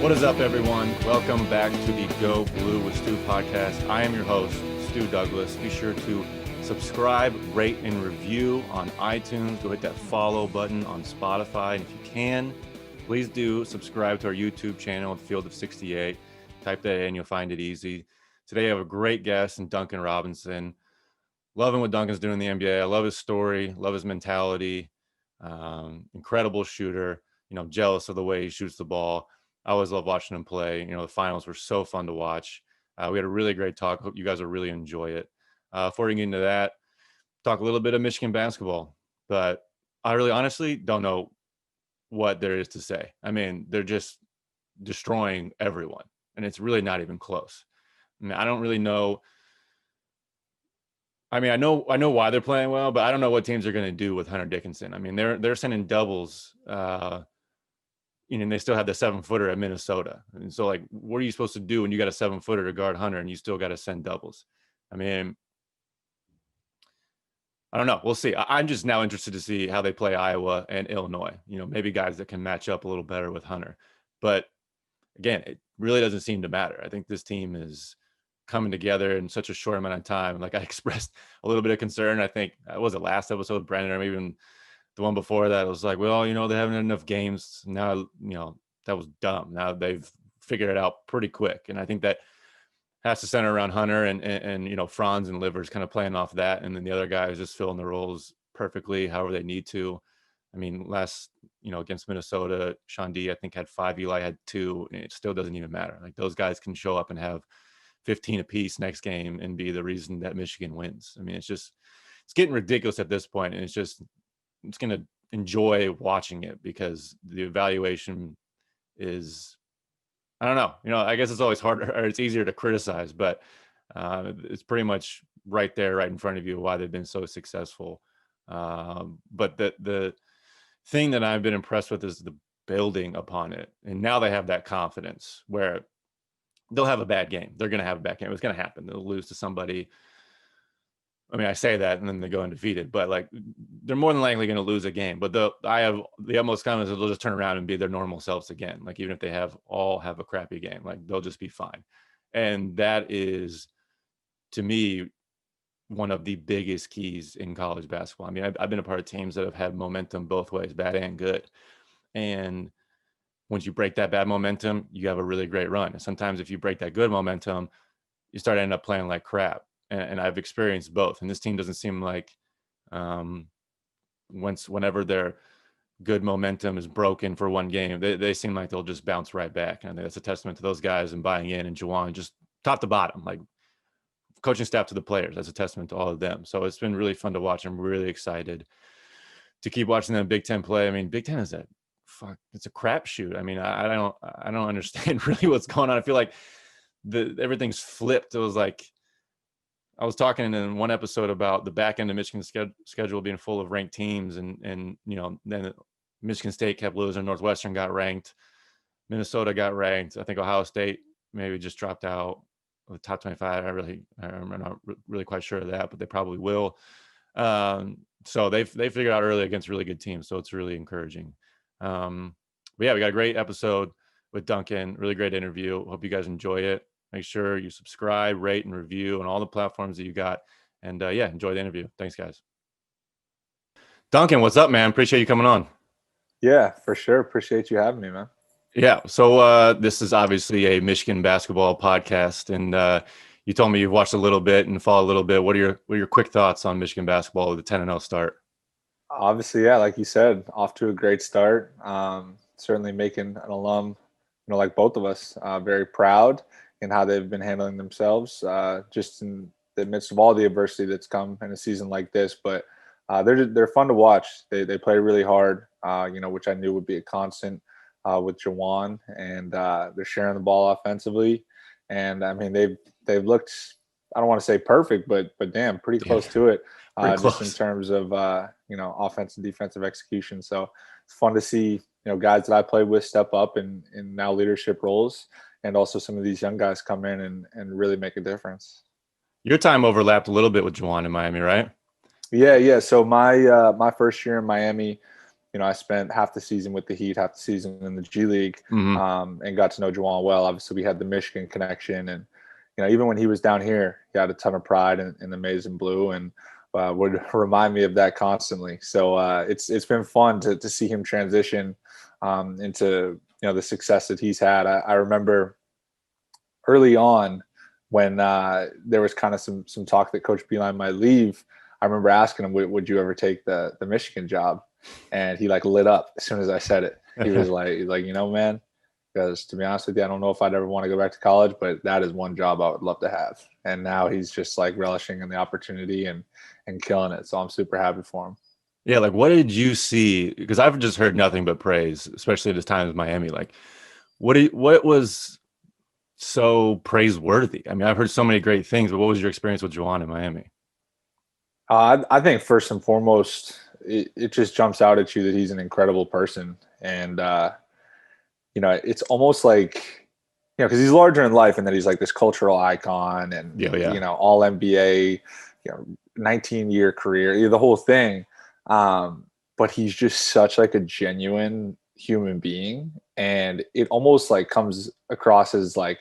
What is up, everyone? Welcome back to the Go Blue with Stu podcast. I am your host, Stu Douglas. Be sure to subscribe, rate, and review on iTunes. Go hit that follow button on Spotify. And if you can, please do subscribe to our YouTube channel, Field of 68. Type that in, you'll find it easy. Today, I have a great guest in Duncan Robinson. Loving what Duncan's doing in the NBA. I love his story, love his mentality. Incredible shooter. Jealous of the way he shoots the ball. I always love watching him play. The finals were so fun to watch. We had a really great talk. Hope you guys will really enjoy it. Before we get into that, talk a little bit of Michigan basketball. But I really honestly don't know what there is to say. I mean, they're just destroying everyone. And it's really not even close. I don't really know. I mean, I know why they're playing well, but I don't know what teams are going to do with Hunter Dickinson. I mean, they're sending doubles. And they still have the 7-footer at Minnesota. And so, what are you supposed to do when you got a 7-footer to guard Hunter and you still got to send doubles? I mean, I don't know. We'll see. I'm just now interested to see how they play Iowa and Illinois. Maybe guys that can match up a little better with Hunter. But again, it really doesn't seem to matter. I think this team is coming together in such a short amount of time. Like, I expressed a little bit of concern. I think was it last episode with Brandon, or maybe even the one before that. It was like, well, they haven't had enough games now. That was dumb. Now they've figured it out pretty quick, and I think that has to center around Hunter and Franz and Livers kind of playing off that, and then the other guys just filling the roles perfectly, however they need to. I mean, last against Minnesota, Sean D, I think, had 5. Eli had 2, and it still doesn't even matter. Like, those guys can show up and have 15 apiece next game and be the reason that Michigan wins. I mean, it's getting ridiculous at this point, and it's going to enjoy watching it because the evaluation is, I don't know. I guess it's always harder, or it's easier to criticize, but it's pretty much right there, right in front of you, why they've been so successful. But the thing that I've been impressed with is the building upon it. And now they have that confidence where they'll have a bad game. They're going to have a bad game. It's going to happen. They'll lose to somebody. I mean, I say that and then they go undefeated, but they're more than likely going to lose a game. But I have the utmost confidence that they'll just turn around and be their normal selves again. Even if they have a crappy game, they'll just be fine. And that is, to me, one of the biggest keys in college basketball. I mean, I've been a part of teams that have had momentum both ways, bad and good. And once you break that bad momentum, you have a really great run. And sometimes if you break that good momentum, you start ending up playing like crap. And I've experienced both. And this team doesn't seem like whenever their good momentum is broken for one game, they seem like they'll just bounce right back. And I think that's a testament to those guys and buying in, and Juwan, just top to bottom, coaching staff to the players. That's a testament to all of them. So it's been really fun to watch. I'm really excited to keep watching them Big Ten play. I mean, Big Ten is it's a crapshoot. I mean, I don't understand really what's going on. I feel like everything's flipped. It was like, I was talking in one episode about the back end of Michigan's schedule being full of ranked teams, and then Michigan State kept losing. Northwestern got ranked. Minnesota got ranked. I think Ohio State maybe just dropped out of the top 25. I'm not really quite sure of that, but they probably will. So they figured out early against really good teams. So it's really encouraging. But yeah, we got a great episode with Duncan. Really great interview. Hope you guys enjoy it. Make sure you subscribe, rate, and review on all the platforms that you got. And enjoy the interview. Thanks, guys. Duncan, what's up, man? Appreciate you coming on. Yeah, for sure. Appreciate you having me, man. Yeah. So this is obviously a Michigan basketball podcast, and you told me you've watched a little bit and followed a little bit. What are your quick thoughts on Michigan basketball with the 10-0 start? Obviously, yeah, like you said, off to a great start. Certainly making an alum, like both of us, very proud in how they've been handling themselves, just in the midst of all the adversity that's come in a season like this. But they're fun to watch. They play really hard, which I knew would be a constant with Juwan, and they're sharing the ball offensively. And I mean, they've looked, I don't want to say perfect, but damn, pretty close to it, just in terms of offense and defensive execution. So it's fun to see guys that I played with step up in now leadership roles, and also some of these young guys come in and really make a difference. Your time overlapped a little bit with Juwan in Miami, right? Yeah. So my first year in Miami, I spent half the season with the Heat, half the season in the G League, Hmm. and got to know Juwan well. Obviously, we had the Michigan connection, and even when he was down here, he had a ton of pride in the maize and blue, and would remind me of that constantly. So it's been fun to see him transition into the success that he's had. I remember early on when there was kind of some talk that Coach Beeline might leave. I remember asking him, "Would you ever take the Michigan job?" And he like lit up as soon as I said it. He was like, man, because to be honest with you, I don't know if I'd ever want to go back to college, but that is one job I would love to have. And now he's just like relishing in the opportunity and killing it. So I'm super happy for him. Yeah, like what did you see? Because I've just heard nothing but praise, especially at his time in Miami. Like, what was so praiseworthy? I mean, I've heard so many great things, but what was your experience with Juwan in Miami? I think first and foremost, it just jumps out at you that he's an incredible person. And, it's almost like, because he's larger in life and that he's like this cultural icon and, Yeah, yeah, all NBA, 19-year career, the whole thing. But he's just such like a genuine human being. And it almost like comes across as like,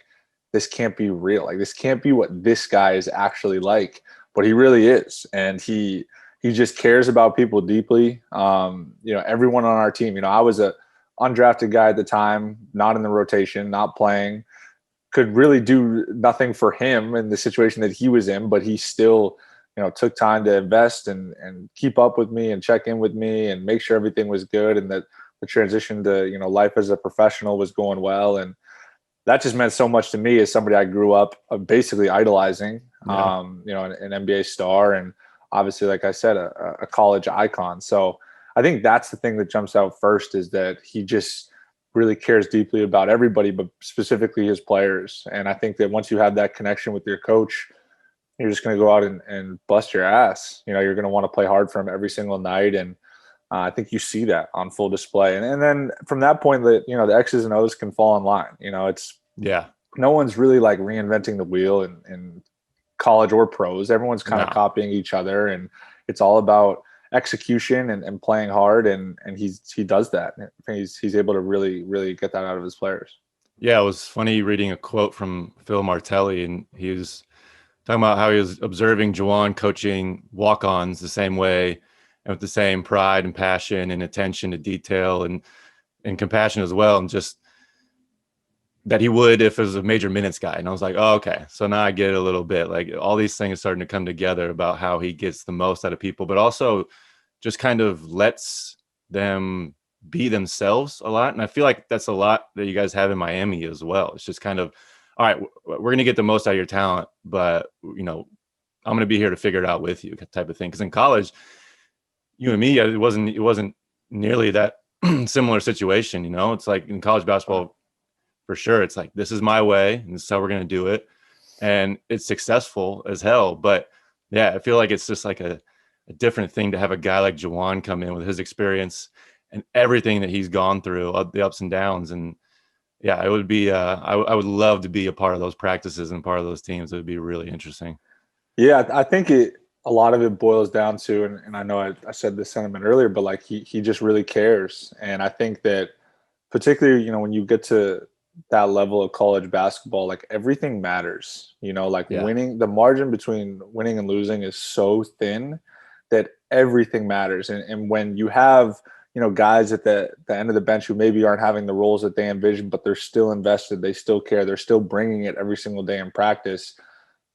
this can't be real. Like this can't be what this guy is actually like, but he really is. And he just cares about people deeply. Everyone on our team, I was a undrafted guy at the time, not in the rotation, not playing, could really do nothing for him in the situation that he was in, but he still, took time to invest and keep up with me and check in with me and make sure everything was good and that the transition to, life as a professional was going well. And that just meant so much to me as somebody I grew up basically idolizing, yeah. an NBA star and obviously, like I said, a college icon. So I think that's the thing that jumps out first is that he just really cares deeply about everybody, but specifically his players. And I think that once you have that connection with your coach, you're just going to go out and bust your ass. You're going to want to play hard for him every single night. And I think you see that on full display. And then from that point, that the X's and O's can fall in line. It's Yeah. no one's really like reinventing the wheel in college or pros. Everyone's kind of No. copying each other, and it's all about execution and playing hard. And he does that. He's able to really get that out of his players. Yeah, it was funny reading a quote from Phil Martelli, and he was talking about how he was observing Juwan coaching walk-ons the same way and with the same pride and passion and attention to detail and compassion as well, and just that he would if it was a major minutes guy. And I was like, oh, okay. So now I get it a little bit. Like all these things starting to come together about how he gets the most out of people, but also just kind of lets them be themselves a lot. And I feel like that's a lot that you guys have in Miami as well. It's just kind of, all right, we're going to get the most out of your talent, but I'm going to be here to figure it out with you type of thing. Cause in college, you and me, it wasn't nearly that similar situation. It's like in college basketball, for sure, it's like, this is my way and this is how we're going to do it. And it's successful as hell. But yeah, I feel like it's just like a different thing to have a guy like Juwan come in with his experience and everything that he's gone through, the ups and downs. And yeah, it would be, I would love to be a part of those practices and part of those teams. It would be really interesting. Yeah, I think a lot of it boils down to, and I know I said this sentiment earlier, but like he just really cares. And I think that particularly, when you get to that level of college basketball, like everything matters, like Yeah. winning, the margin between winning and losing is so thin that everything matters. And when you have, guys at the end of the bench who maybe aren't having the roles that they envision, but they're still invested, they still care, they're still bringing it every single day in practice,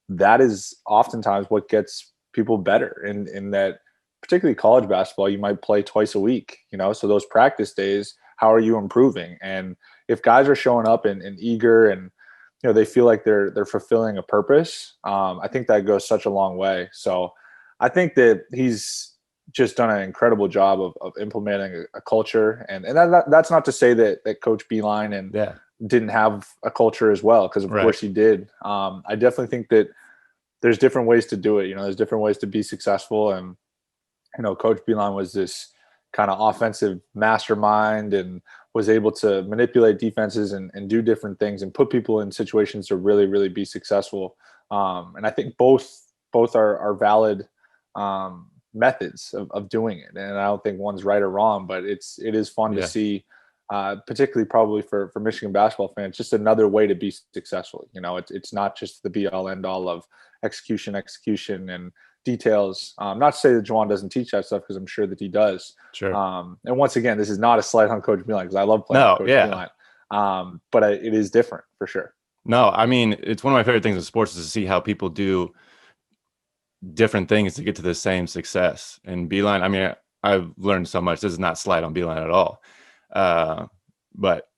that is oftentimes what gets people better in that, particularly college basketball, you might play twice a week, so those practice days, how are you improving? And if guys are showing up and eager and they feel like they're fulfilling a purpose, I think that goes such a long way. So I think that he's just done an incredible job of implementing a culture, and that's not to say that Coach Beeline and Yeah. didn't have a culture as well, because of Right. course he did. I definitely think that there's different ways to do it. There's different ways to be successful, and Coach Beeline was this kind of offensive mastermind and was able to manipulate defenses and do different things and put people in situations to really be successful. And I think both are valid, methods of doing it, and I don't think one's right or wrong, but it is fun to Yeah, see, particularly probably for Michigan basketball fans, just another way to be successful. It's not just the be all end all of execution and details. Not to say that Juwan doesn't teach that stuff, because I'm sure that he does. sure. And once again, this is not a slight on Coach Beeline, because I love playing with No, Coach yeah. Beeline. But it is different for sure. No, I mean, it's one of my favorite things in sports is to see how people do different things to get to the same success. And Beeline, I mean, I've learned so much. This is not slight on Beeline at all. But,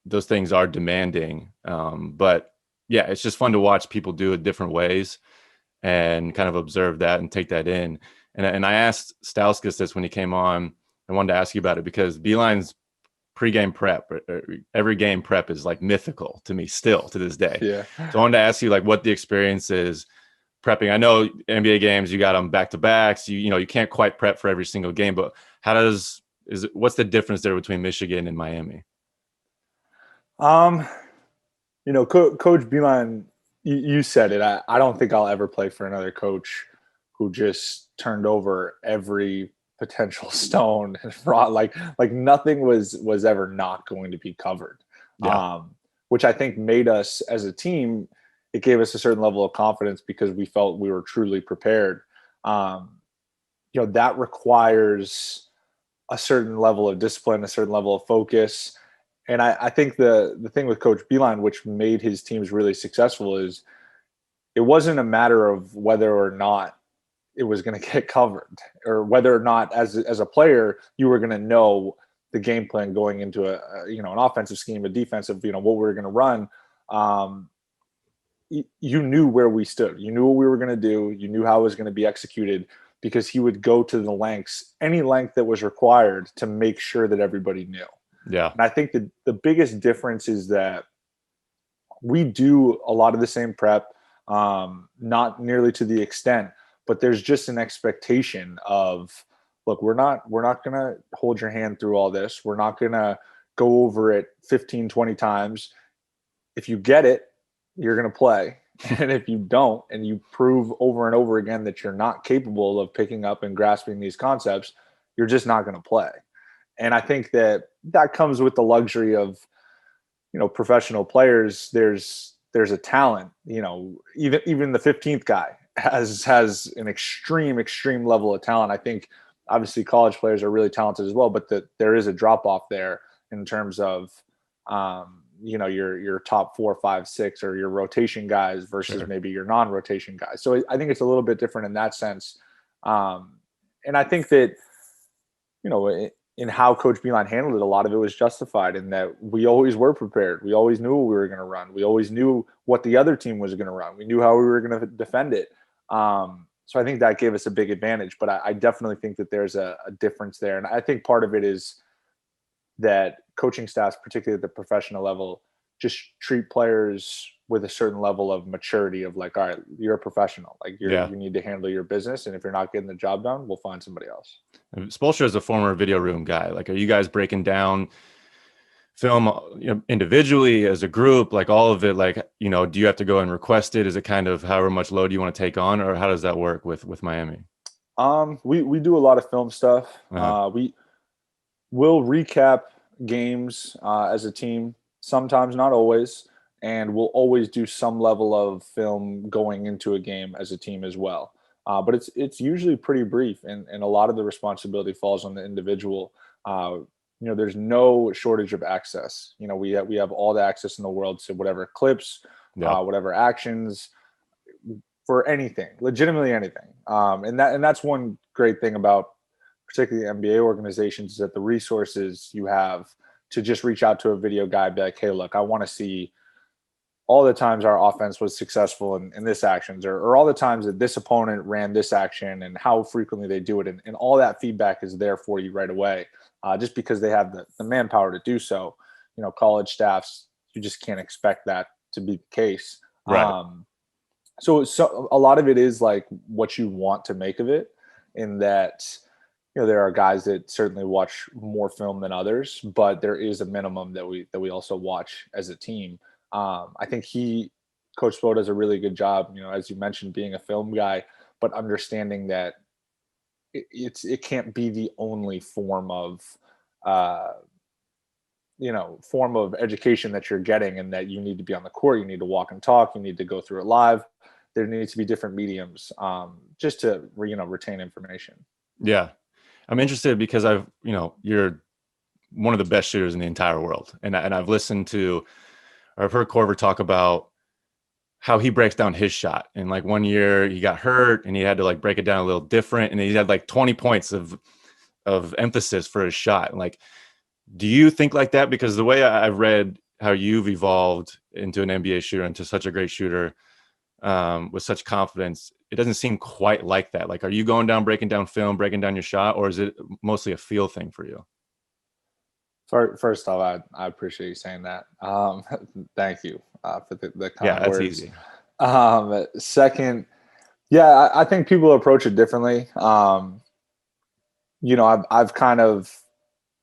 those things are demanding. But yeah, it's just fun to watch people do it different ways and kind of observe that and take that in. And I asked Stauskas this when he came on. I wanted to ask you about it because Beeline's pregame prep, every game prep is like mythical to me still to this day. Yeah. So I wanted to ask you like what the experience is prepping. I know NBA games, you got them back to back. So you can't quite prep for every single game, but what's the difference there between Michigan and Miami? Um, Coach Beeline, you said it. I don't think I'll ever play for another coach who just turned over every potential stone and brought like nothing was ever not going to be covered. Yeah, Which I think made us as a team, it gave us a certain level of confidence because we felt we were truly prepared. Um, that requires a certain level of discipline, a certain level of focus. And I think the thing with Coach Beeline, which made his teams really successful, is it wasn't a matter of whether or not it was going to get covered, or whether or not as a player you were going to know the game plan going into an offensive scheme, a defensive, what we were going to run. Um, you knew where we stood. You knew what we were going to do. You knew how it was going to be executed, because he would go to the lengths, any length that was required, to make sure that everybody knew. yeah, And I think that the biggest difference is that we do a lot of the same prep, not nearly to the extent, but there's just an expectation of, look, we're not going to hold your hand through all this. We're not going to go over it 15, 20 times. If you get it, you're going to play. And if you don't, and you prove over and over again that you're not capable of picking up and grasping these concepts, you're just not going to play. And I think that comes with the luxury of, professional players. There's a talent, even the 15th guy has an extreme level of talent. I think obviously college players are really talented as well, but there is a drop off there in terms of, your top 4, 5, 6, or your rotation guys versus sure. maybe your non-rotation guys. So I think it's a little bit different in that sense. And I think that, in how Coach Beeline handled it, a lot of it was justified in that we always were prepared. We always knew what we were going to run. We always knew what the other team was going to run. We knew how we were going to defend it. So I think that gave us a big advantage. But I definitely think that there's a difference there. And I think part of it is that coaching staffs, particularly at the professional level, just treat players with a certain level of maturity of like, all right, you're a professional. Like Yeah. you need to handle your business. And if you're not getting the job done, we'll find somebody else. Spoelstra is a former video room guy. Like, are you guys breaking down film, individually, as a group, like all of it? Like, do you have to go and request it? Is it kind of however much load you want to take on, or how does that work with Miami? We do a lot of film stuff. Uh-huh. We will recap games as a team, sometimes, not always, and we'll always do some level of film going into a game as a team as well. But it's usually pretty brief, and a lot of the responsibility falls on the individual. There's no shortage of access. We have all the access in the world to whatever clips, Yeah, whatever actions, for anything, legitimately anything. And that's one great thing about particularly NBA organizations, is that the resources you have to just reach out to a video guy, be like, hey, look, I want to see all the times our offense was successful in this actions, or all the times that this opponent ran this action and how frequently they do it. And all that feedback is there for you right away, just because they have the manpower to do so. College staffs, you just can't expect that to be the case. right. So a lot of it is like what you want to make of it, in that, there are guys that certainly watch more film than others, but there is a minimum that we also watch as a team. I think Coach Spo does a really good job, as you mentioned, being a film guy, but understanding that it can't be the only form of uh, form of education that you're getting, and that you need to be on the court, you need to walk and talk, you need to go through it live. There needs to be different mediums, just to retain information. Yeah. I'm interested because you're one of the best shooters in the entire world. And I've listened to, or I've heard Corver talk about how he breaks down his shot. And like one year he got hurt and he had to like break it down a little different. And he had like 20 points of emphasis for his shot. Like, do you think like that? Because the way I've read how you've evolved into an NBA shooter, into such a great shooter, with such confidence, it doesn't seem quite like that. Like, are you going down, breaking down film, breaking down your shot, or is it mostly a feel thing for you? First off, I appreciate you saying that. Thank you for the Yeah, kind that's words. easy. Second, yeah, I think people approach it differently. I've kind of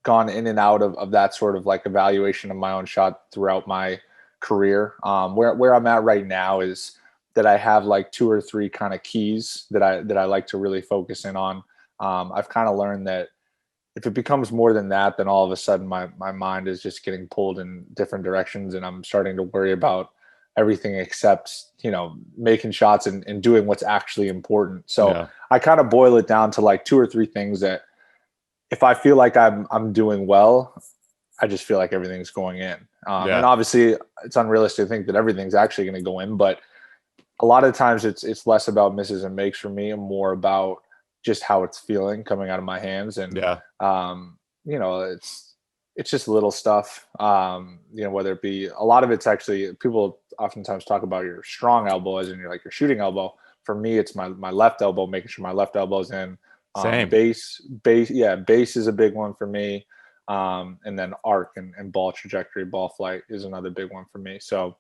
gone in and out of that sort of like evaluation of my own shot throughout my career. Where I'm at right now is that I have like two or three kind of keys that I like to really focus in on. I've kind of learned that if it becomes more than that, then all of a sudden my mind is just getting pulled in different directions, and I'm starting to worry about everything except making shots and doing what's actually important. So Yeah. I kind of boil it down to like two or three things that if I feel like I'm doing well, I just feel like everything's going in. And Yeah. obviously, it's unrealistic to think that everything's actually going to go in, but a lot of times it's less about misses and makes for me and more about just how it's feeling coming out of my hands. And Yeah. um, it's just little stuff. Whether it be, a lot of it's actually, people oftentimes talk about your strong elbow as in your shooting elbow. For me, it's my left elbow, making sure my left elbow's in. Same. Base is a big one for me. And then arc and ball trajectory, ball flight is another big one for me. So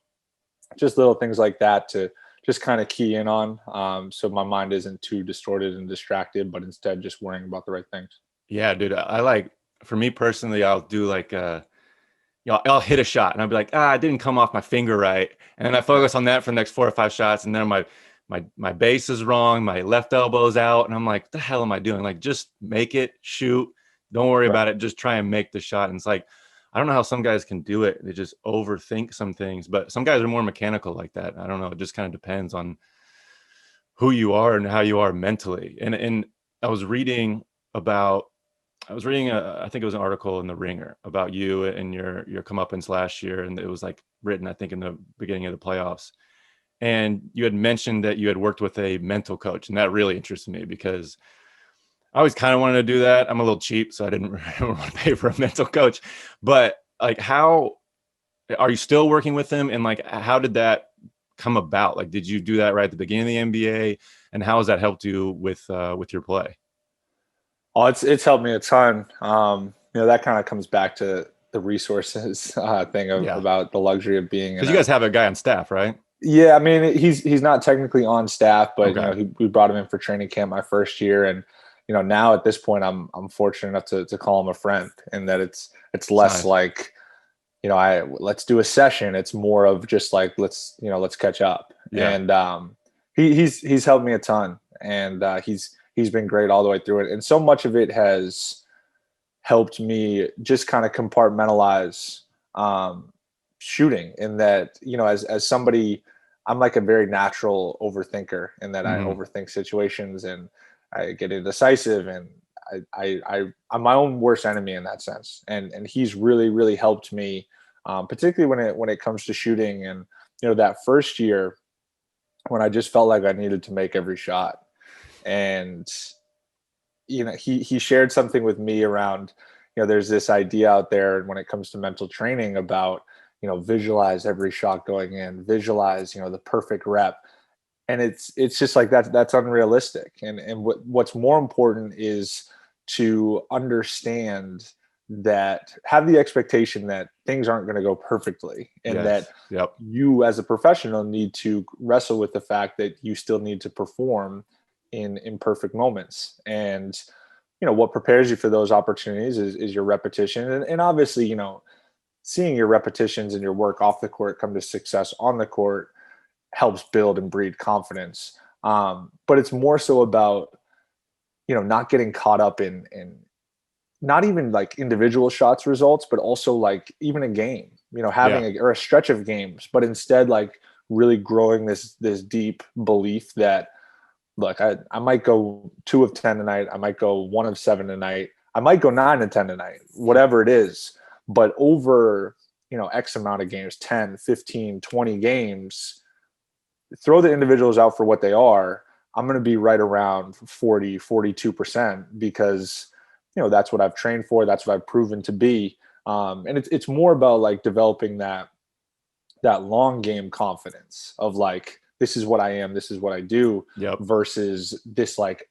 just little things like that to just kind of key in on, so my mind isn't too distorted and distracted, but instead just worrying about the right things. Yeah, dude. I like, for me personally, I'll do like I'll hit a shot and I'll be like, it didn't come off my finger right. And then I Yeah, focus on that for the next 4 or 5 shots. And then my base is wrong. My left elbow's out. And I'm like, what the hell am I doing? Like, just make it, shoot. Don't worry right. about it. Just try and make the shot. And it's like, I don't know how some guys can do it. They just overthink some things, but some guys are more mechanical like that. I don't know. It just kind of depends on who you are and how you are mentally. And I was reading about, I think it was an article in the Ringer about you and your comeuppance last year, and it was like written, I think, in the beginning of the playoffs. And you had mentioned that you had worked with a mental coach, and that really interested me because I always kind of wanted to do that. I'm a little cheap, so I didn't want to pay for a mental coach. But like, how are you still working with him, and like, how did that come about? Like, did you do that right at the beginning of the NBA, and how has that helped you with your play? Oh, it's helped me a ton. That kind of comes back to the resources thing Yeah, about the luxury of being in because you a. guys have a guy on staff, right? Yeah, I mean, he's not technically on staff, but Okay. we brought him in for training camp my first year, and now at this point, I'm fortunate enough to call him a friend, and that it's It's less nice. like, I let's do a session. It's more of just like, let's catch up. Yeah. And he's helped me a ton, and he's been great all the way through it. And so much of it has helped me just kind of compartmentalize um, shooting. In that, as somebody, I'm like a very natural overthinker, in that I Hmm. overthink situations and I get indecisive, and I'm my own worst enemy in that sense. And he's really, really helped me, particularly when it comes to shooting. And that first year when I just felt like I needed to make every shot, and he shared something with me around, there's this idea out there when it comes to mental training about, visualize every shot going in, visualize the perfect rep. And it's just like that's unrealistic. And what's more important is to understand that, have the expectation that things aren't going to go perfectly, and that Yes. Yep. you as a professional need to wrestle with the fact that you still need to perform in imperfect moments. And what prepares you for those opportunities is your repetition. And obviously, seeing your repetitions and your work off the court come to success on the court helps build and breed confidence. But it's more so about, not getting caught up in not even like individual shots results, but also like even a game, Yeah. having or a stretch of games, but instead like really growing this deep belief that, look, I might go 2 of 10 tonight. I might go 1 of 7 tonight. I might go 9 of 10 tonight, whatever it is. But over, X amount of games, 10, 15, 20 games, throw the individuals out for what they are. I'm going to be right around 40, 42% because, that's what I've trained for. That's what I've proven to be. And it's more about like developing that long game confidence of like, this is what I am, this is what I do, Yep. versus this like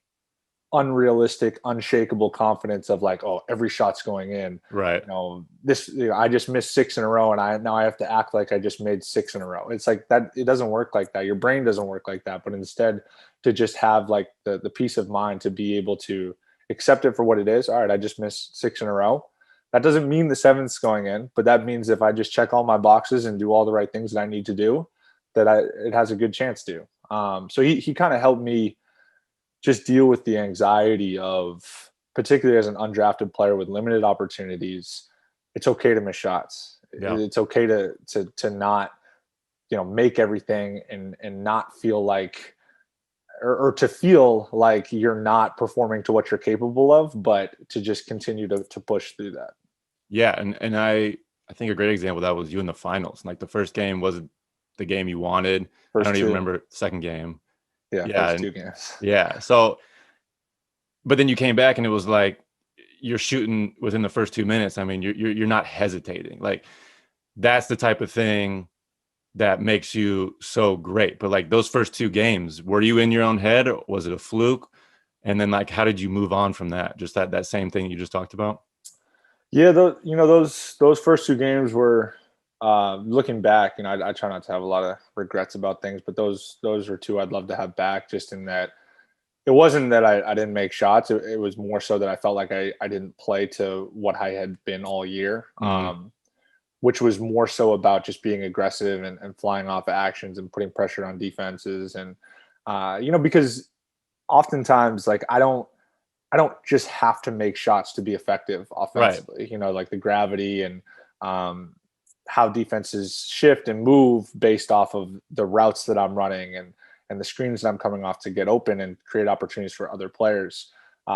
unrealistic, unshakable confidence of like, oh, every shot's going in. Right. I just missed 6 in a row, and I have to act like I just made 6 in a row. It's like that. It doesn't work like that. Your brain doesn't work like that. But instead, to just have like the peace of mind to be able to accept it for what it is. All right, I just missed 6 in a row. That doesn't mean the seventh's going in, but that means if I just check all my boxes and do all the right things that I need to do, that it has a good chance to. So he kind of helped me just deal with the anxiety of, particularly as an undrafted player with limited opportunities, it's okay to miss shots. Yeah. It's okay to not, make everything and not feel like, or to feel like you're not performing to what you're capable of, but to just continue to push through that. Yeah. And I think a great example of that was you in the finals. Like the first game wasn't the game you wanted. I First don't even two. remember the second game. Yeah, Yeah. first And two games. yeah. So, but then you came back and it was like you're shooting within the first 2 minutes. I mean, you're not hesitating. Like that's the type of thing that makes you so great. But like those first two games, were you in your own head or was it a fluke? And then like how did you move on from that? Just that same thing you just talked about? Yeah, those first two games were, looking back. I try not to have a lot of regrets about things, but those are two I'd love to have back. Just in that it wasn't that I didn't make shots. It was more so that I felt like I didn't play to what I had been all year, Mm, which was more so about just being aggressive and flying off actions and putting pressure on defenses. And, because oftentimes, like, I don't just have to make shots to be effective right. offensively. Like the gravity and, how defenses shift and move based off of the routes that I'm running and the screens that I'm coming off to get open and create opportunities for other players.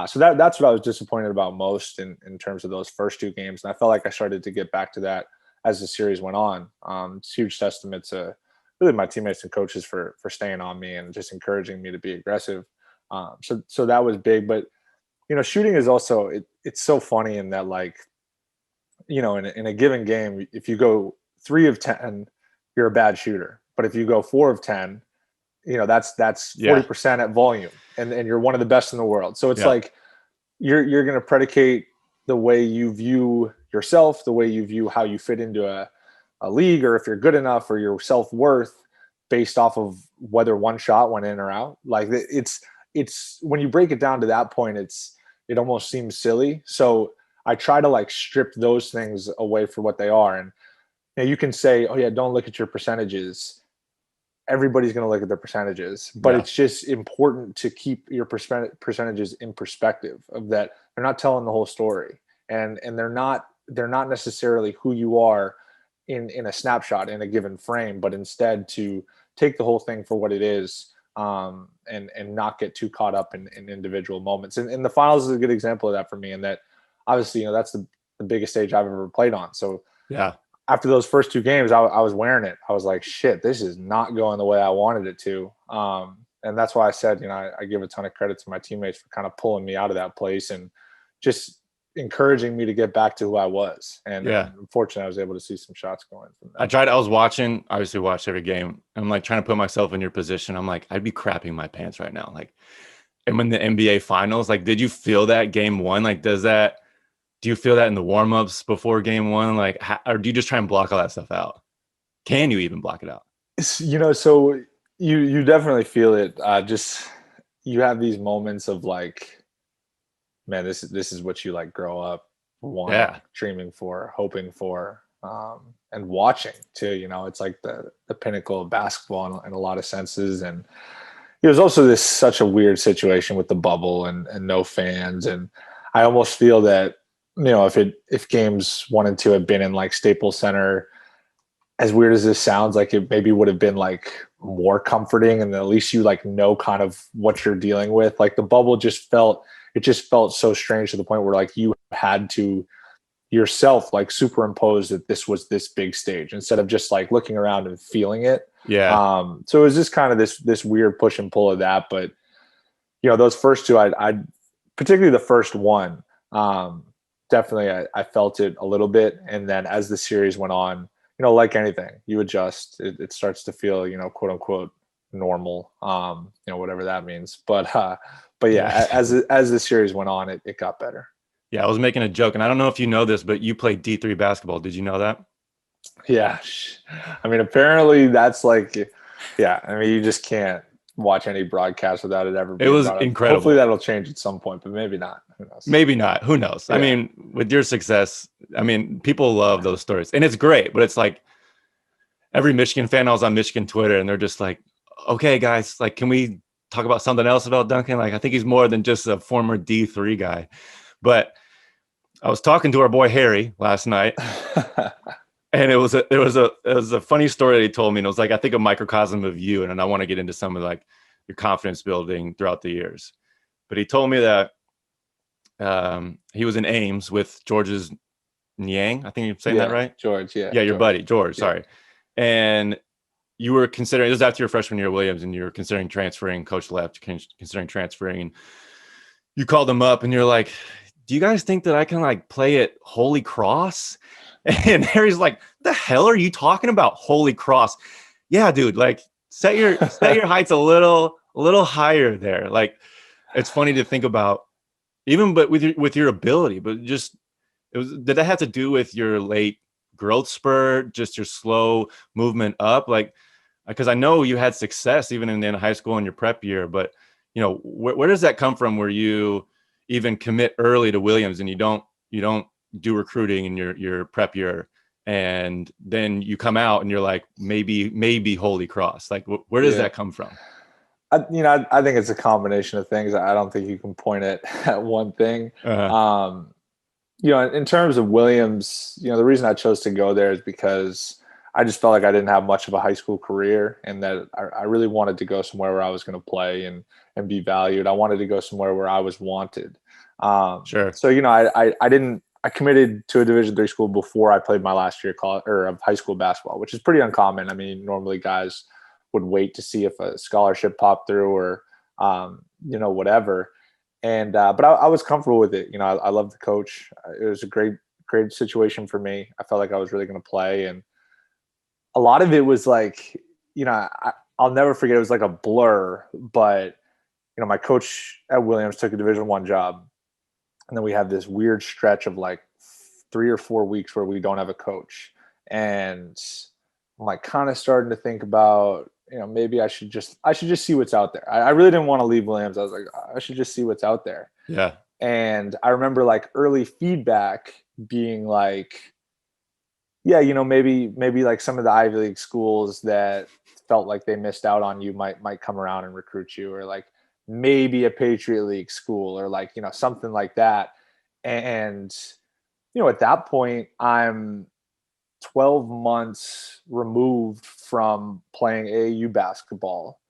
So that's what I was disappointed about most in terms of those first two games. And I felt like I started to get back to that as the series went on. It's a huge testament to really my teammates and coaches for staying on me and just encouraging me to be aggressive. So that was big. But shooting is also it's so funny in that, like, in a given game, if you go 3 of 10, you're a bad shooter. But if you go 4 of 10, that's Yeah. 40% at volume, and you're one of the best in the world. So it's Yeah. like you're going to predicate the way you view yourself, the way you view how you fit into a league, or if you're good enough, or your self-worth, based off of whether one shot went in or out. Like it's when you break it down to that point, it almost seems silly. So I try to like strip those things away for what they are. And you can say, oh yeah, don't look at your percentages. Everybody's going to look at their percentages, but Yeah. it's just important to keep your percentages in perspective of that. They're not telling the whole story, and they're not necessarily who you are in a snapshot in a given frame, but instead to take the whole thing for what it is, and not get too caught up in individual moments. And the finals is a good example of that for me. And that obviously, that's the biggest stage I've ever played on. So Yeah. after those first two games, I was wearing it. I was like, shit, this is not going the way I wanted it to. And that's why I said, I give a ton of credit to my teammates for kind of pulling me out of that place and just encouraging me to get back to who I was. And Yeah. unfortunately, I was able to see some shots going from that. I was watching, obviously watched every game. I'm like trying to put myself in your position. I'm like, I'd be crapping my pants right now. Like, and when the NBA finals, like, did you feel that game one? Like, do you feel that in the warmups before game one? Like, or do you just try and block all that stuff out? Can you even block it out? So you definitely feel it. Just you have these moments of like, man, this is what you like grow up wanting, Yeah. dreaming for, hoping for, and watching too. It's like the pinnacle of basketball in a lot of senses. And it was also this such a weird situation with the bubble and no fans. And I almost feel that, if games 1 and 2 had been in like Staples Center, as weird as this sounds, like it maybe would have been like more comforting, and at least you like know kind of what you're dealing with. Like the bubble just felt so strange to the point where like you had to yourself like superimpose that this was this big stage instead of just like looking around and feeling it. Yeah. So it was just kind of this weird push and pull of that. But those first two, I particularly the first one, definitely I felt it a little bit. And then as the series went on, like anything, you adjust. It starts to feel, quote unquote normal, whatever that means. But Yeah. yeah, as the series went on, it got better. Yeah, I was making a joke, and I don't know if you know this, but you played D3 basketball. Did you know that? Yeah. I mean, apparently that's like, yeah, I mean, you just can't watch any broadcast without it ever It being was brought up. Hopefully incredible. that'll change at some point, but maybe not. Who knows? Maybe not. Who knows? I Yeah. mean, with your success, I mean, people love those stories, and it's great. But it's like every Michigan fan, I was on Michigan Twitter, and they're just like, "Okay, guys, like, can we talk about something else about Duncan? Like, I think he's more than just a former D3 guy." But I was talking to our boy Harry last night, and it was a funny story that he told me, and it was like, I think a microcosm of you, and I want to get into some of like your confidence building throughout the years. But he told me that he was in Ames with George's Niang. I think you're saying that Yeah, right. George. Yeah, Yeah, your George. buddy George. Yeah. Sorry, and you were considering, this was after your freshman year at Williams, and you were considering transferring. Coach left, considering transferring, and you called him up, and you're like, "Do you guys think that I can like play at Holy Cross?" And Harry's like, "The hell are you talking about, Holy Cross?" Yeah, dude, like set your heights a little higher there. Like, it's funny to think about, even but with your ability, but just did that have to do with your late growth spurt, just your slow movement up? Like, because I know you had success even in high school and your prep year, but where does that come from, where you even commit early to Williams and you don't do recruiting in your prep year, and then you come out and you're like, maybe Holy Cross? Like, where does Yeah. that come from? I think it's a combination of things. I don't think you can point it at one thing. Uh, Um, in terms of Williams, the reason I chose to go there is because I just felt like I didn't have much of a high school career, and that I really wanted to go somewhere where I was going to play and be valued. I wanted to go somewhere where I was wanted. sure. So I committed to a Division III school before I played my last year of high school basketball, which is pretty uncommon. I mean, normally guys would wait to see if a scholarship popped through or whatever. And but I was comfortable with it. I loved the coach. It was a great situation for me. I felt like I was really going to play, and a lot of it was like, I'll never forget. It was like a blur, but my coach at Williams took a Division I job, and then we had this weird stretch of like 3 or 4 weeks where we don't have a coach, and I'm like kind of starting to think about, maybe I should just see what's out there. I really didn't want to leave Williams. I was like, I should just see what's out there. Yeah. And I remember like early feedback being like, yeah, maybe like some of the Ivy League schools that felt like they missed out on you might come around and recruit you, or like maybe a Patriot League school, or like, something like that. And, at that point, I'm 12 months removed from playing AAU basketball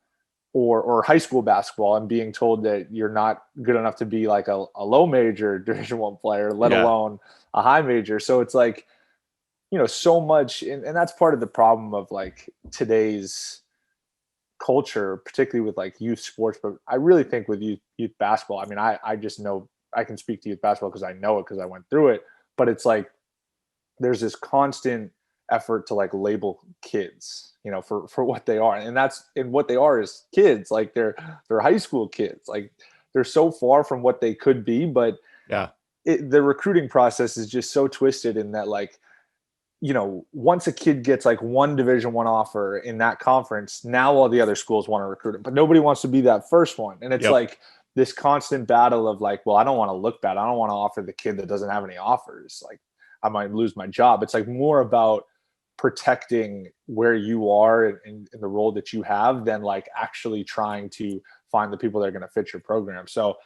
or high school basketball, and being told that you're not good enough to be like a low major Division I player, let Yeah. alone a high major. So it's like, so much. And that's part of the problem of like today's culture, particularly with like youth sports. But I really think with youth basketball, I mean, I just know, I can speak to youth basketball because I know it, because I went through it. But it's like there's this constant effort to like label kids, for what they are. And what they are is kids. Like they're high school kids. Like they're so far from what they could be. But Yeah. the recruiting process is just so twisted in that, like, once a kid gets like one Division I offer in that conference, now all the other schools want to recruit him, but nobody wants to be that first one. And it's Yep. like this constant battle of like, well, I don't want to look bad. I don't want to offer the kid that doesn't have any offers. Like I might lose my job. It's like more about protecting where you are in the role that you have than like actually trying to find the people that are going to fit your program. So,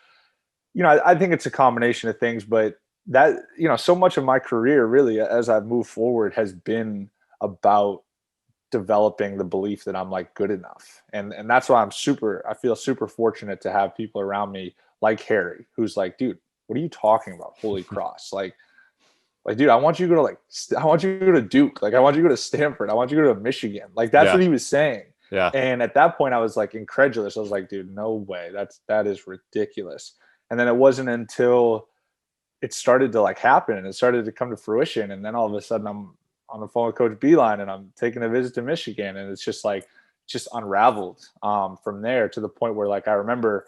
I think it's a combination of things, but that, so much of my career really as I've moved forward has been about developing the belief that I'm like good enough. And that's why I feel super fortunate to have people around me like Harry, who's like, dude, what are you talking about? Holy cross. Like, dude, I want you to go to I want you to go to Duke. Like, I want you to go to Stanford. I want you to go to Michigan. Like, that's Yeah. what he was saying. Yeah. And at that point I was like incredulous. I was like, dude, no way. That is ridiculous. And then it wasn't until it started to like happen and it started to come to fruition. And then all of a sudden I'm on the phone with Coach Beeline and I'm taking a visit to Michigan. And it's just like, just unraveled from there to the point where like, I remember,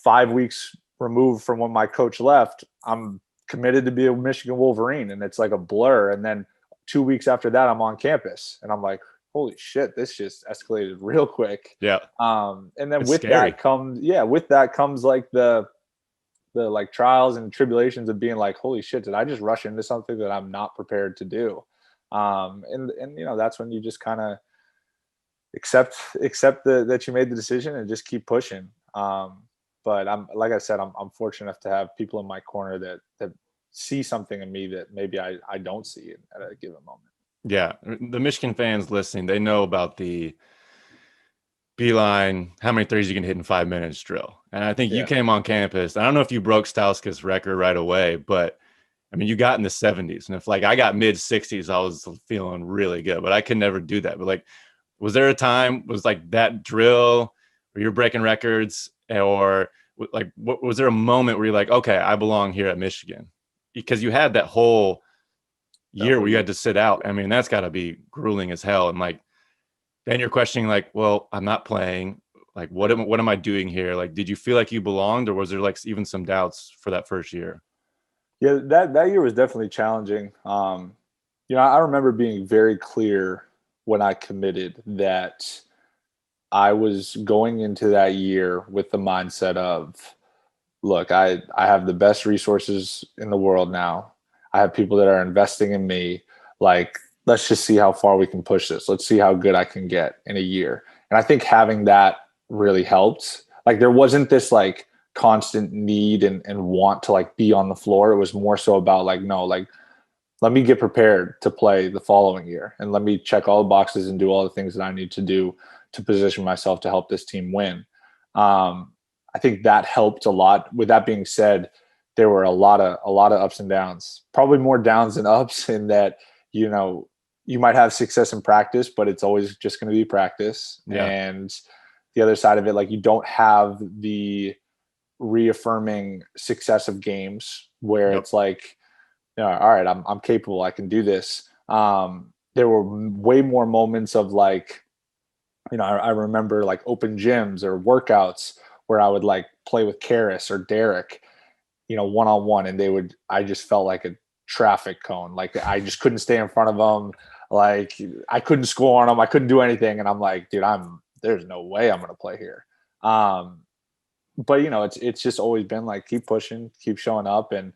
5 weeks removed from when my coach left, I'm committed to be a Michigan Wolverine and it's like a blur. And then 2 weeks after that, I'm on campus and I'm like, holy shit, this just escalated real quick. Yeah. And then It's with scary. that comes like the like trials and tribulations of being like, holy shit, did I just rush into something that I'm not prepared to do? And that's when you just kind of accept that you made the decision and just keep pushing. But like I said, I'm fortunate enough to have people in my corner that see something in me that maybe I don't see at a given moment. Yeah. The Michigan fans listening, they know about the Beeline, how many threes you can hit in 5 minutes drill. And I think you came on campus. I don't know if you broke Stauska's record right away, but I mean, you got in the 70s. And if like I got mid 60s, I was feeling really good, but I could never do that. But like, was there a time, was like that drill where you're breaking records, or like, was there a moment where you're like, okay, I belong here at Michigan? Because you had that whole year where you had to sit out. I mean, that's got to be grueling as hell. And like, then you're questioning like, well, I'm not playing. Like, what am I doing here? Like, did you feel like you belonged, or was there like even some doubts for that first year? Yeah, that year was definitely challenging. I remember being very clear when I committed that I was going into that year with the mindset of, look, I have the best resources in the world now. I have people that are investing in me. Like, let's just see how far we can push this. Let's see how good I can get in a year. And I think having that really helped. Like, there wasn't this like constant need and want to like be on the floor. It was more so about like, no, like, let me get prepared to play the following year and let me check all the boxes and do all the things that I need to do to position myself to help this team win. I think that helped a lot. With that being said, there were a lot of ups and downs, probably more downs than ups, in that, you might have success in practice, but it's always just going to be practice. Yeah. And the other side of it, like, you don't have the reaffirming success of games where it's like, all right, I'm capable. I can do this. There were way more moments of like, I remember like open gyms or workouts where I would like play with Karis or Derek, one-on-one, and I just felt like a traffic cone. Like, I just couldn't stay in front of them. Like, I couldn't score on them. I couldn't do anything. And I'm like, dude, there's no way I'm going to play here. But it's just always been like, keep pushing, keep showing up. And,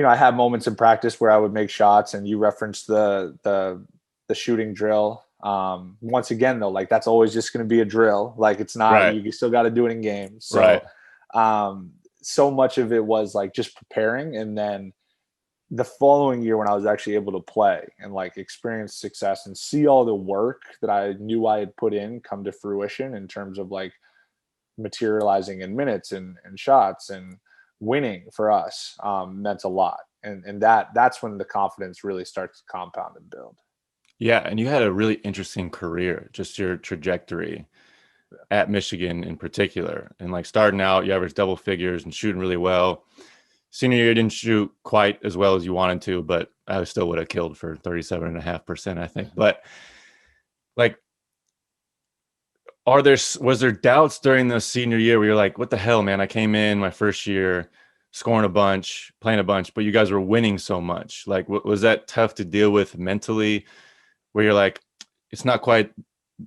I had moments in practice where I would make shots, and you referenced the shooting drill. Once again, though, like, that's always just going to be a drill. Like, it's not, Right. you still got to do it in games. So, Right. so much of it was like just preparing. And then the following year, when I was actually able to play and like experience success and see all the work that I knew I had put in come to fruition in terms of like materializing in minutes and shots and winning for us, meant a lot. And that's when the confidence really starts to compound and build. Yeah. And you had a really interesting career, just your trajectory at Michigan in particular. And like starting out, you averaged double figures and shooting really well. Senior year, didn't shoot quite as well as you wanted to, but I still would have killed for 37.5%, I think. But like, was there doubts during the senior year where you're like, what the hell, man? I came in my first year scoring a bunch, playing a bunch, but you guys were winning so much. Like, was that tough to deal with mentally, where you're like, it's not quite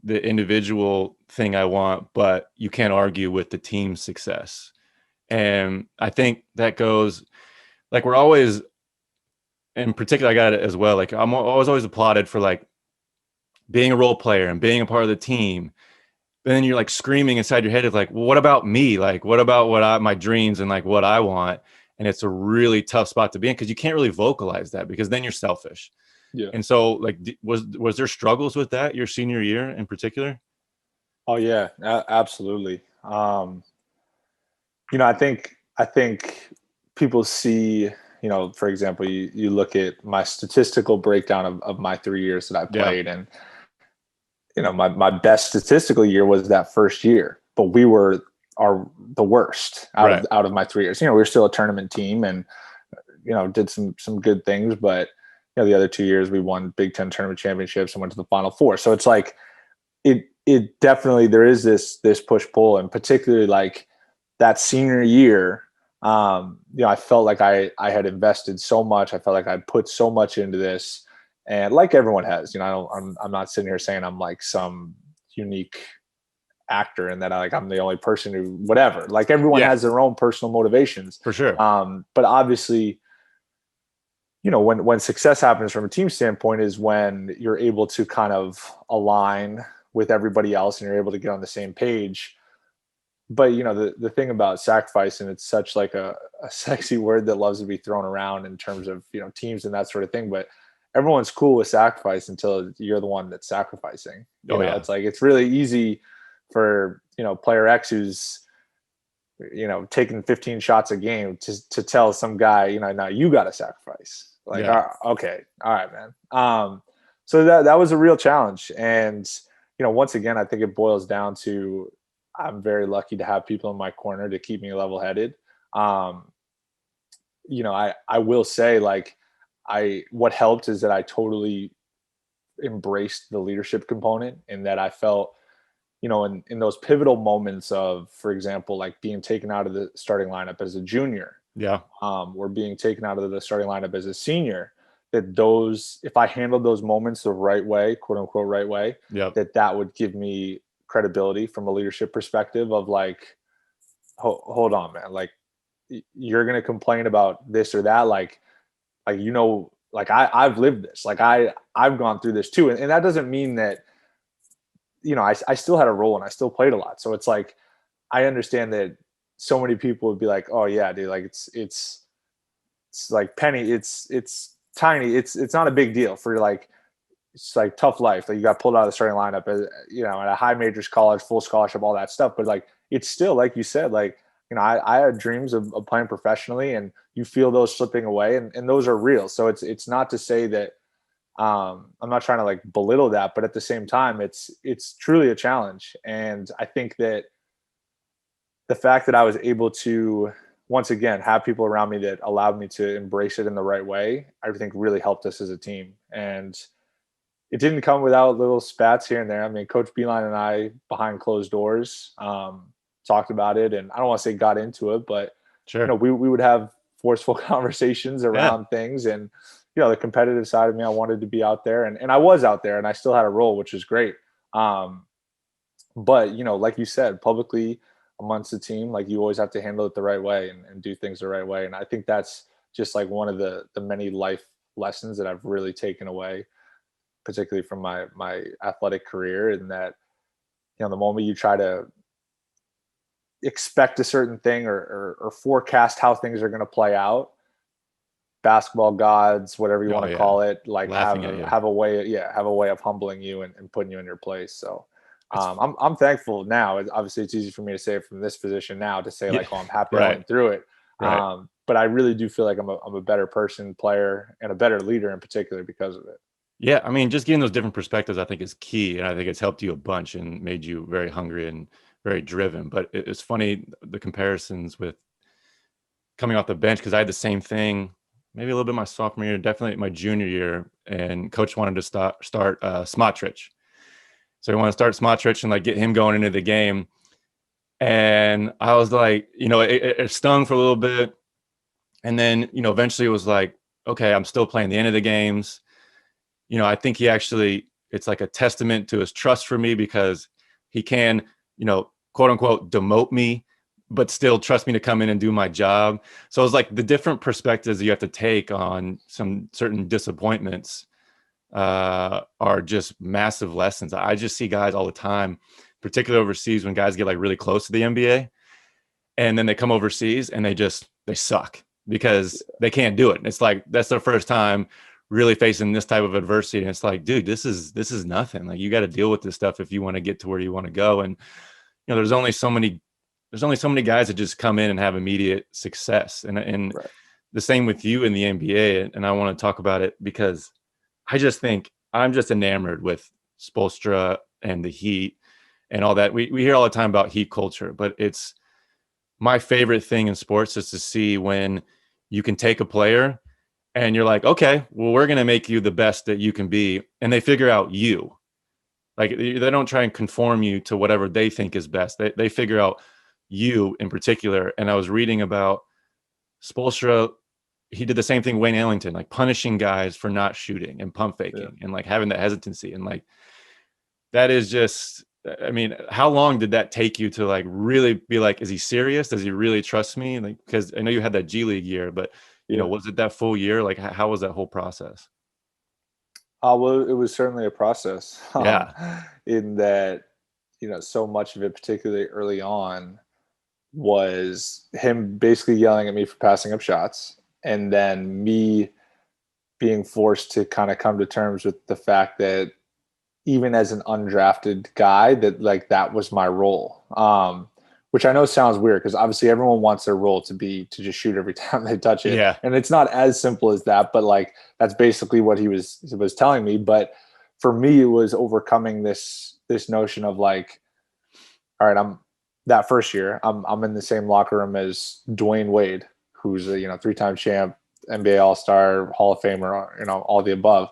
the individual thing I want, but you can't argue with the team's success? And I think that goes, like, we're always in particular, I got it as well. Like I was always applauded for like being a role player and being a part of the team. But then you're like screaming inside your head of like, well, what about me? Like, what about my dreams and like what I want? And it's a really tough spot to be in because you can't really vocalize that because then you're selfish. Yeah. And so like, was there struggles with that your senior year in particular? Oh yeah, absolutely. I think people see, for example, you look at my statistical breakdown of my 3 years that I Yeah. played, and my best statistical year was that first year, but we were the worst Right. out of my 3 years. We were still a tournament team, and did some good things, but the other 2 years we won Big Ten tournament championships and went to the Final Four. So it's like it definitely, there is this push pull, and particularly like that senior year. I felt like I had invested so much. I felt like I'd put so much into this, and like everyone has, I'm not sitting here saying I'm like some unique actor and that I'm the only person who whatever. Like everyone Yeah, has their own personal motivations. for sure. But obviously, when success happens from a team standpoint is when you're able to kind of align with everybody else and you're able to get on the same page. But the thing about sacrifice, and it's such like a sexy word that loves to be thrown around in terms of teams and that sort of thing, but everyone's cool with sacrifice until you're the one that's sacrificing. Oh yeah. It's like it's really easy for player X who's taking 15 shots a game to tell some guy, now you got to sacrifice. Like, Yeah. okay, all right, man. So that was a real challenge, and once again, I think it boils down to I'm very lucky to have people in my corner to keep me level-headed. I will say, like, what helped is that I totally embraced the leadership component, and that I felt, in those pivotal moments of, for example, like being taken out of the starting lineup as a junior, Yeah. or being taken out of the starting lineup as a senior, that those, if I handled those moments the right way, quote unquote, right way, Yep. that would give me credibility from a leadership perspective of like, hold on, man, like you're going to complain about this or that. Like I've lived this, like I've gone through this too. And that doesn't mean that, I still had a role and I still played a lot. So it's like, I understand that so many people would be like, oh yeah, dude, like it's like penny, it's tiny, it's not a big deal for like, it's like tough life. Like you got pulled out of the starting lineup, at a high majors college, full scholarship, all that stuff. But like, it's still, like you said, like, I had dreams of playing professionally, and you feel those slipping away, and those are real. So it's not to say that, I'm not trying to like belittle that, but at the same time, it's truly a challenge. And I think that the fact that I was able to, once again, have people around me that allowed me to embrace it in the right way, I think really helped us as a team. And it didn't come without little spats here and there. I mean, Coach Beeline and I, behind closed doors, talked about it, and I don't want to say got into it, but Sure. we would have forceful conversations Yeah. around things. And the competitive side of me, I wanted to be out there, and I was out there, and I still had a role, which is great. But like you said, publicly amongst the team, like you always have to handle it the right way, and do things the right way. And I think that's just like one of the many life lessons that I've really taken away, particularly from my athletic career. And that, the moment you try to expect a certain thing, or forecast how things are going to play out, basketball gods, whatever you Oh want to yeah. call it, like Laughing at you. have a way, have a way of humbling you, and putting you in your place. So It's I'm thankful now. Obviously, it's easy for me to say it from this position now, to say yeah. like, oh, I'm happy I Right. went through it. Right. But I really do feel like I'm a better person, player, and a better leader in particular because of it. Yeah, I mean, just getting those different perspectives, I think, is key, and I think it's helped you a bunch and made you very hungry and very driven. But it's funny the comparisons with coming off the bench because I had the same thing, maybe a little bit my sophomore year, definitely my junior year, and coach wanted to start Smotrich, so he wanted to start Smotrich and like get him going into the game, and I was like, it stung for a little bit, and then eventually it was like, okay, I'm still playing the end of the games. I think it's like a testament to his trust for me because he can, quote unquote, demote me but still trust me to come in and do my job. So it's like the different perspectives you have to take on some certain disappointments are just massive lessons. I just see guys all the time, particularly overseas, when guys get like really close to the NBA and then they come overseas and they suck because they can't do it. And it's like that's their first time really facing this type of adversity. And it's like, dude, this is nothing. Like you got to deal with this stuff if you want to get to where you want to go. And there's only so many guys that just come in and have immediate success. And Right. the same with you in the NBA. And I want to talk about it because I just think I'm just enamored with Spoelstra and the Heat and all that. We hear all the time about Heat culture, but it's my favorite thing in sports is to see when you can take a player and you're like, okay, well, we're going to make you the best that you can be. And they figure out you. Like they don't try and conform you to whatever they think is best. They figure out you in particular. And I was reading about Spoelstra. He did the same thing, Wayne Ellington, like punishing guys for not shooting and pump faking and like having that hesitancy. And like, that is just, I mean, how long did that take you to like really be like, is he serious? Does he really trust me? Like, because I know you had that G League year, but was it that full year? Like, how was that whole process? Well, it was certainly a process. Yeah. In that, so much of it, particularly early on, was him basically yelling at me for passing up shots, and then me being forced to kind of come to terms with the fact that even as an undrafted guy, that like that was my role. Which I know sounds weird because obviously everyone wants their role to be to just shoot every time they touch it. Yeah. And it's not as simple as that, but like that's basically what he was telling me. But for me, it was overcoming this notion of like, all right, I'm that first year, I'm in the same locker room as Dwayne Wade, who's a 3-time champ, NBA All-Star, Hall of Famer, all the above.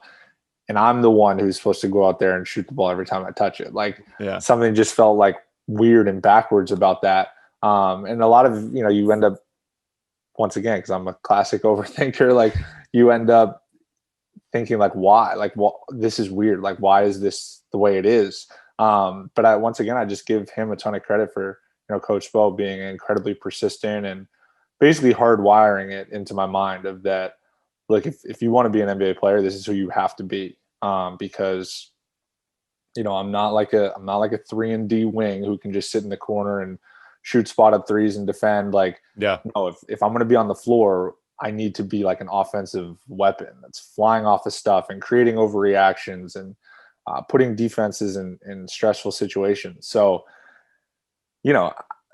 And I'm the one who's supposed to go out there and shoot the ball every time I touch it. Like something just felt like weird and backwards about that. And a lot of, you end up, once again, because I'm a classic overthinker, like you end up thinking like, why? Like, this is weird. Like, why is this the way it is? But once again, I just give him a ton of credit for, Coach Spo being incredibly persistent and basically hardwiring it into my mind of that, look, if you want to be an NBA player, this is who you have to be. Because I'm not like a 3-and-D wing who can just sit in the corner and shoot spot up threes and defend. Like, no, if I'm going to be on the floor, I need to be like an offensive weapon that's flying off of stuff and creating overreactions and putting defenses in stressful situations. So,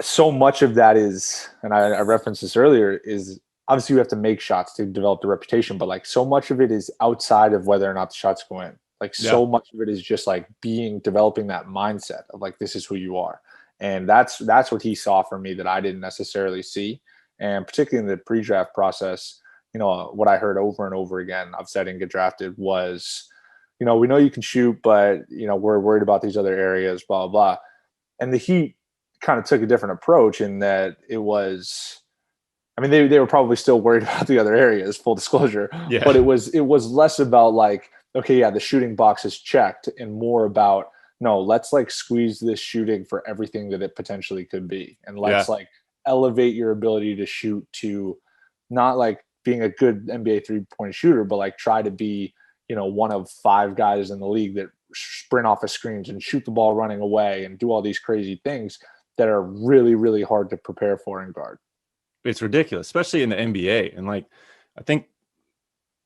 so much of that is, and I referenced this earlier, is obviously you have to make shots to develop the reputation, but like so much of it is outside of whether or not the shots go in. Like so much of it is just like developing that mindset of like, this is who you are. And that's what he saw from me that I didn't necessarily see. And particularly in the pre-draft process, what I heard over and over again, I've said and get drafted was, we know you can shoot, but we're worried about these other areas, blah, blah, blah. And the Heat kind of took a different approach in that it was, I mean, they were probably still worried about the other areas, full disclosure, but it was less about like, okay, yeah, the shooting box is checked, and more about, no, let's like squeeze this shooting for everything that it potentially could be. And let's like elevate your ability to shoot to not like being a good NBA 3-point shooter, but like try to be, one of 5 guys in the league that sprint off of screens and shoot the ball running away and do all these crazy things that are really, really hard to prepare for and guard. It's ridiculous, especially in the NBA. And like, I think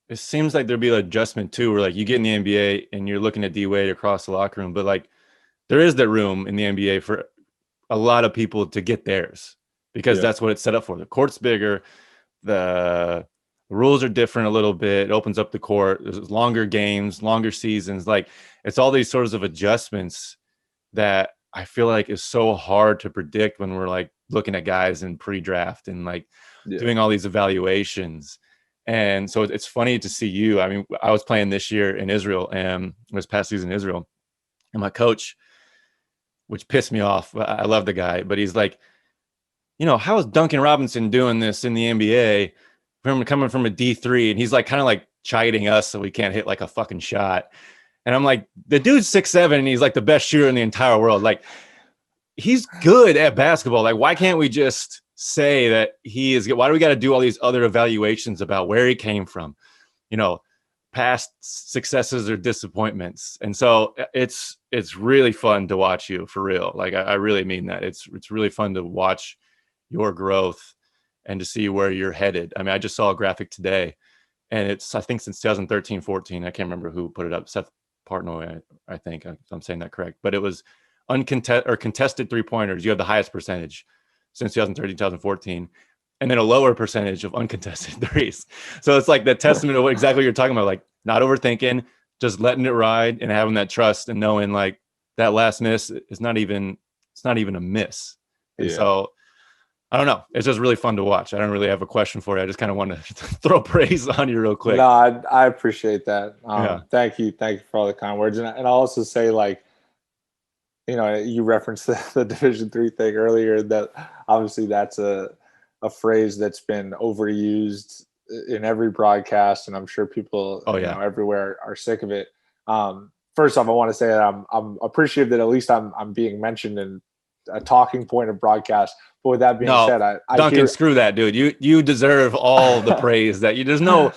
it seems like there'd be an adjustment too, where like you get in the NBA and you're looking at D-Wade across the locker room, but like there is that room in the NBA for a lot of people to get theirs because that's what it's set up for. The court's bigger. The rules are different a little bit. It opens up the court. There's longer games, longer seasons. Like it's all these sorts of adjustments that I feel like is so hard to predict when we're like looking at guys in pre-draft and like doing all these evaluations. And so it's funny to see you. I mean, I was playing this year in Israel and this past season in Israel, and my coach, which pissed me off. I love the guy, but he's like, how is Duncan Robinson doing this in the NBA from coming from a D3? And he's like kind of like chiding us so we can't hit like a fucking shot. And I'm like, the dude's 6'7" and he's like the best shooter in the entire world. Like, he's good at basketball. Like, why can't we just say that he is good? Why do we got to do all these other evaluations about where he came from, past successes or disappointments? And so it's really fun to watch you, for real. Like, I really mean that. It's really fun to watch your growth and to see where you're headed. I mean, I just saw a graphic today, and it's, I think, since 2013-14, I can't remember who put it up. Seth Partnoy, I think, if I'm saying that correct. But it was contested 3-pointers. You have the highest percentage since 2013-2014, and then a lower percentage of uncontested threes. So it's like the testament of what exactly you're talking about, like not overthinking, just letting it ride and having that trust and knowing like that last miss is not even a miss. And so I don't know. It's just really fun to watch. I don't really have a question for you. I just kind of want to throw praise on you real quick. No, I appreciate that. Thank you for all the kind words. And I'll also say, like, you referenced the Division III thing earlier. That obviously that's a phrase that's been overused in every broadcast, and I'm sure people everywhere are sick of it. First off, I want to say that I'm appreciative that at least I'm being mentioned in a talking point of broadcast. But with that being said, Duncan, screw that, dude. You deserve all the praise that you. There's no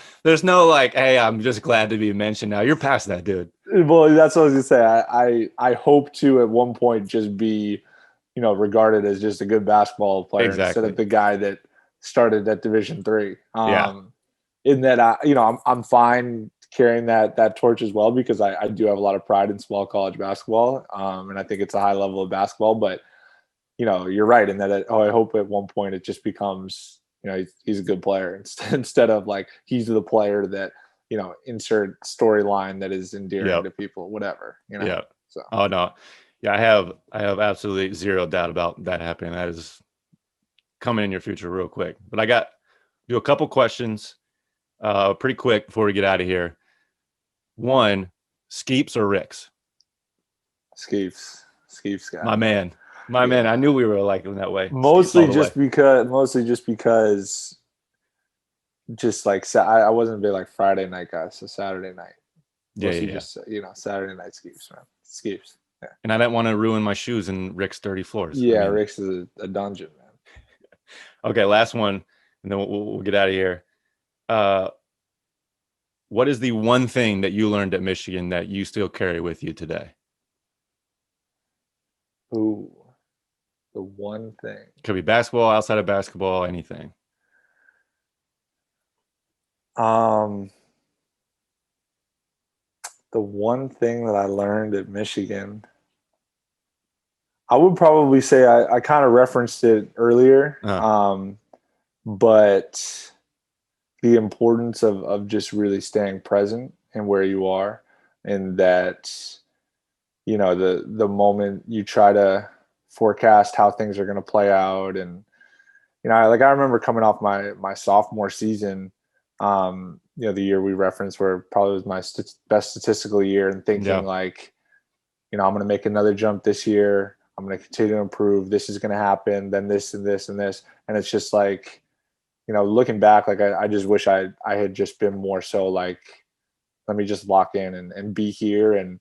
like, hey, I'm just glad to be mentioned now. You're past that, dude. Well, that's what I was gonna say. I hope to at one point just be, regarded as just a good basketball player instead of the guy that started at Division III. In that I'm fine carrying that torch as well, because I do have a lot of pride in small college basketball, and I think it's a high level of basketball. But you're right in that. I hope at one point it just becomes, he's a good player instead of like he's the player that, insert storyline that is endearing to people, whatever. Yeah. So. Oh no, yeah, I have absolutely zero doubt about that happening. That is coming in your future real quick. But I got do a couple questions, pretty quick before we get out of here. One, Skeeps or Ricks? Skeeps guy. My man. I knew we were like in that way. Mostly just because just like I wasn't a big like Friday night guy, so Saturday night. Just Saturday night Skeeps, man. Skeeps. Yeah. And I didn't want to ruin my shoes in Rick's dirty floors. Yeah, Rick's is a dungeon, man. Okay, last one, and then we'll get out of here. What is the one thing that you learned at Michigan that you still carry with you today? Ooh, the one thing. Could be basketball, outside of basketball, anything. The one thing that I learned at Michigan, I would probably say I kind of referenced it earlier, but the importance of just really staying present and where you are, and that, the moment you try to forecast how things are going to play out. And, I remember coming off my sophomore season, the year we referenced where probably was my best statistical year, and thinking like, I'm going to make another jump this year. I'm going to continue to improve. This is going to happen. Then this and this and this. And it's just like, looking back, like I just wish I had just been more so like, let me just lock in and be here, and,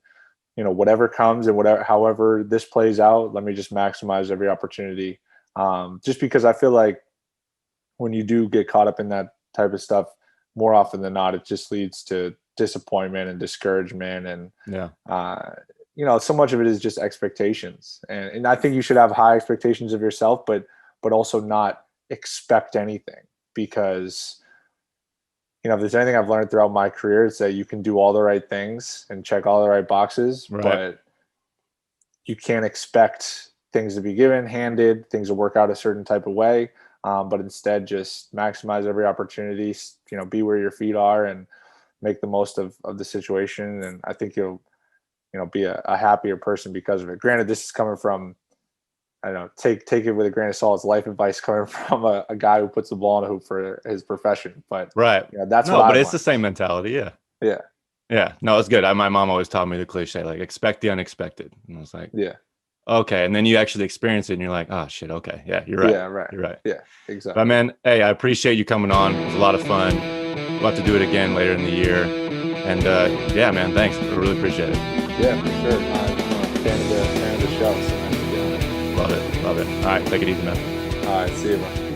whatever comes and however this plays out, let me just maximize every opportunity. Just because I feel like when you do get caught up in that type of stuff, more often than not, it just leads to disappointment and discouragement. And, so much of it is just expectations. And I think you should have high expectations of yourself, but also not expect anything, because, if there's anything I've learned throughout my career, it's that you can do all the right things and check all the right boxes, but you can't expect things to be handed, things to work out a certain type of way. But instead just maximize every opportunity, be where your feet are and make the most of the situation. And I think you'll, be a happier person because of it. Granted, this is coming from, I don't know, take it with a grain of salt. It's life advice coming from a guy who puts the ball in a hoop for his profession. But that's but it's the same mentality. Yeah. No, it's good. My mom always taught me the cliche, like, expect the unexpected. And I was like, okay. And then you actually experience it and you're like, oh shit. Okay. Yeah, you're right. Yeah, right. You're right. Yeah, exactly. But man, hey, I appreciate you coming on. It was a lot of fun. We'll have to do it again later in the year. And yeah, man, thanks. I really appreciate it. Yeah, for sure. I'm a fan of the show. So Love it. Love it. All right. Take it easy, man. All right, see you, man.